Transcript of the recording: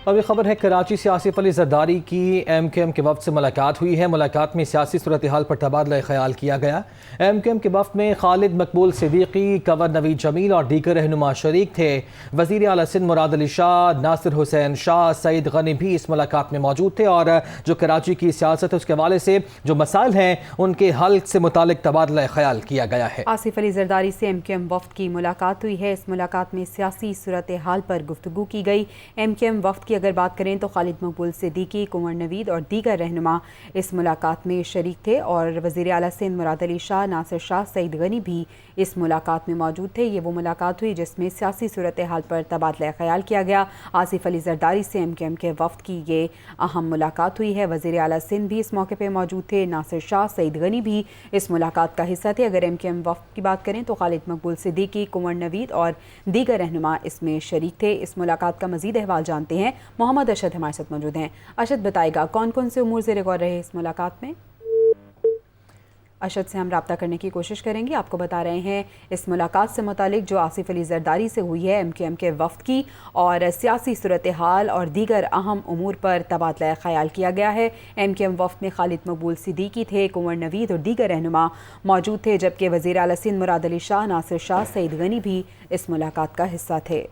ابھی خبر ہے کراچی سے آصف علی زرداری کی ایم کیو ایم کے وفد سے ملاقات ہوئی ہے۔ ملاقات میں سیاسی صورتحال پر تبادلہ خیال کیا گیا۔ ایم کیو ایم کے وفد میں خالد مقبول صدیقی، کنور نوید جمیل اور دیگر رہنما شریک تھے۔ وزیر اعلیٰ سندھ مراد علی شاہ، ناصر حسین شاہ، سعید غنی بھی اس ملاقات میں موجود تھے اور جو کراچی کی سیاست ہے اس کے حوالے سے جو مسائل ہیں ان کے حل سے متعلق تبادلہ خیال کیا گیا ہے۔ آصف علی زرداری سے ایم کیو ایم وفد کی ملاقات ہوئی ہے۔ اس ملاقات میں سیاسی صورتحال پر گفتگو کی گئی۔ ایم کیو ایم وفد کی اگر بات کریں تو خالد مقبول صدیقی، کنور نوید اور دیگر رہنما اس ملاقات میں شریک تھے اور وزیر اعلیٰ سندھ مراد علی شاہ، ناصر شاہ، سعید غنی بھی اس ملاقات میں موجود تھے۔ یہ وہ ملاقات ہوئی جس میں سیاسی صورتحال پر تبادلہ خیال کیا گیا۔ آصف علی زرداری سے ایم کیو ایم کے وفد کی یہ اہم ملاقات ہوئی ہے۔ وزیر اعلیٰ سندھ بھی اس موقع پہ موجود تھے۔ ناصر شاہ، سعید غنی بھی اس ملاقات کا حصہ تھے۔ اگر ایم کیو ایم وفد کی بات کریں تو خالد مقبول صدیقی، کنور نوید اور دیگر رہنما اس میں شریک تھے۔ اس ملاقات کا مزید احوال جانتے ہیں۔ محمد اشد ہمارے ساتھ موجود ہیں۔ اشد بتائے گا کون کون سے امور زیر غور رہے اس ملاقات میں؟ اشد سے ہم رابطہ کرنے کی کوشش کریں گے۔ آپ کو بتا رہے ہیں اس ملاقات سے متعلق جو آصف علی زرداری سے ہوئی ہے ایم کیو ایم کے وفد کی، اور سیاسی صورتحال اور دیگر اہم امور پر تبادلہ خیال کیا گیا ہے۔ ایم کیو ایم وفد میں خالد مقبول صدیقی تھے، کنور نوید اور دیگر رہنما موجود تھے، جبکہ وزیر اعلیٰ سندھ مراد علی شاہ، ناصر شاہ، سعید غنی بھی اس ملاقات کا حصہ تھے۔